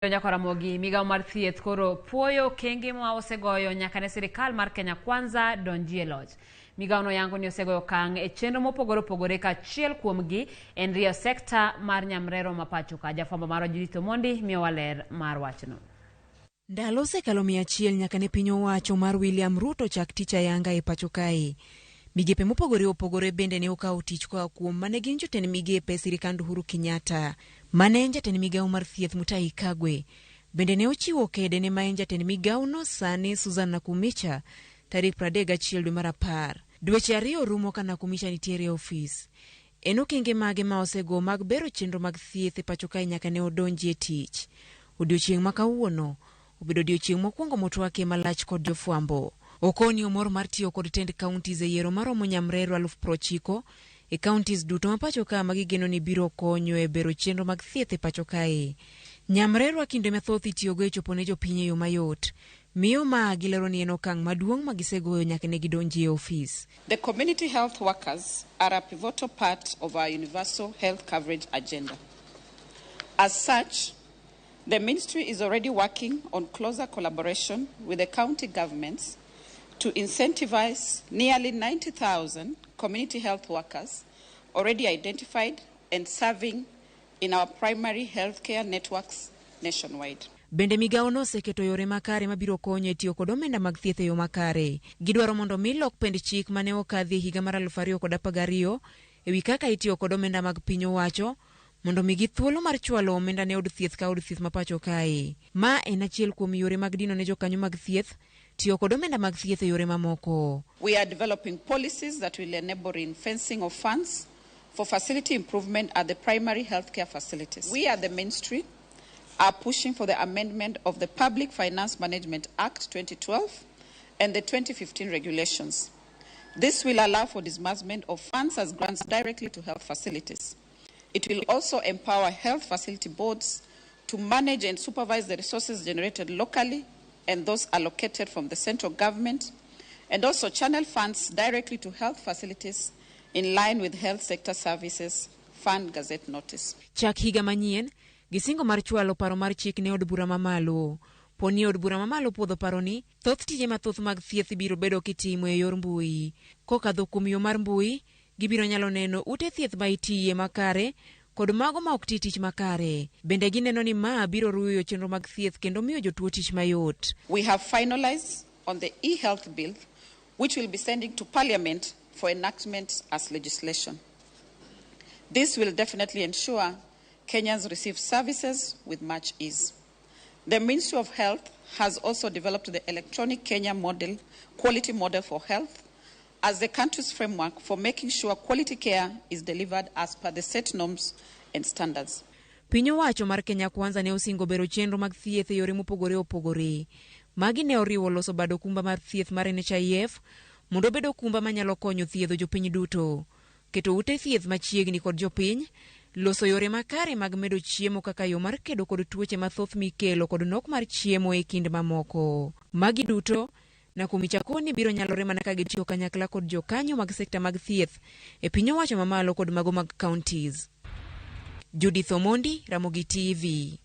Ramogi, migao mar thieth koro puoyo okenge ma Wasegoyo nyaka ne sirikal mar Kenya Kwanza donjie loch. Migao no yango ni Wasegoyo okang e chenro mopogore opogore ka achiel kuomgi en rio sekta mar nyamrero ma pacho ka. Jafwambo mar Judith Omondi miyo waler mar wachno. Ndalo sekalo 100 nyaka ne piny owacho mar William Ruto chak tich ayanga e pacho kae. Migepe mopogore opogore bende ne okawo tich koa kuom mane gin jotend migepe sirikand Uhuru Kenyatta. Mane en jatend migao mar thieth Mutahi Kagwe bende ne ochiwo kede ne ma en jatend migao no sani Nakhumicha tarik 31 dwe mar 10. Dweche 2 rumo ka Nakhumicha nitiere ofis. En okenge mage ma osego mag bero chenro mag thieth e pacho kae nyaka ne odonjie tich. Odiochieng' ma kawuono obedo odiochieng' mokwongo motwake malach kod jofwambo. Okoni omor mar tiyo kod tend counties e yiero maromo nyamrero 90,000 e counties duto ma pacho ka magigeno ni biro konyo e bero chenro mag thieth e pacho kae. Nyamrero kinde mathoth itiyogo e chopo ne jopiny e yo mayot. Miyo ma gilero ni en okang' maduong' ma gisegoyo nyaka ne gidonji e ofis. The community health workers are a pivotal part of our universal health coverage agenda. As such, the ministry is already working on closer collaboration with the county governments to incentivize nearly 90,000 community health workers already identified and serving in our primary healthcare networks nationwide. Bende migao no oseketo yore makare mabiro konyo e tiyo kod omenda mag thieth e yo makare. Gidwaro mondo mi lok pend chik mane okadhi higa mar 2012 ewi kaka itiyo kod omenda mag piny owacho mondo mi githuolo mar chwalo omenda ne od thieth ka od thieth mapacho kae. Ma en achiel kuom yore mag dino ne jokanyo mag thieth tiyo kod omenda mag thieth e yore mamoko. We are developing policies that will enable ring-fencing of funds for facility improvement at the primary healthcare facilities. We at the ministry are pushing for the amendment of the Public Finance Management Act 2012 and the 2015 regulations. This will allow for disbursement of funds as grants directly to health facilities. It will also empower health facility boards to manage and supervise the resources generated locally and those allocated from the central government, and also channel funds directly to health facilities in line with Health Sector Services Fund Gazette Notice. Chak higa manyien, gisingo mar chwalo paro mar chik ne od bura mamalo. Poni od bura mamalo puodho paro ni thoth tije mathoth mag thieth biro bedo kitimo e yor mbui. Kokadho kuom yo mar mbui, gibiro nyalo neno ute thieth ma itiye makare kod mago ma ok ti tich makare. Bende gineno ni ma biro ruyo chenro mag thieth kendo miyo jotuo tich mayot. We have finalized on the e-health bill, which will be sending to Parliament for enactment as legislation. This will definitely ensure Kenyans receive services with much ease. The Ministry of Health has also developed the electronic Kenya model, quality model for health, as the country's framework for making sure quality care is delivered as per the set norms and standards. Piny owacho mar Kenya Kwanza ne osingo bero chenro mag thieth e yore mopogore opogore. Magi ne oriwo loso bado kumba mar thieth mar NHIF mondo bedo kumba manyalo konyo thiedho jopiny duto. Keto ute thieth machiegni kod jopiny, loso yore makare mag medo chiemo kaka yo mar kedo kod tuoche mathoth mikelo kod nok mar chiemo e kind mamoko. Magi duto Nakhumicha koni biro nyalore mana ka gitiyo kanyakla kod jokanyo mag sekta mag thieth e piny owacho mamalo kod mago mag counties. Judith Omondi, Ramogi TV.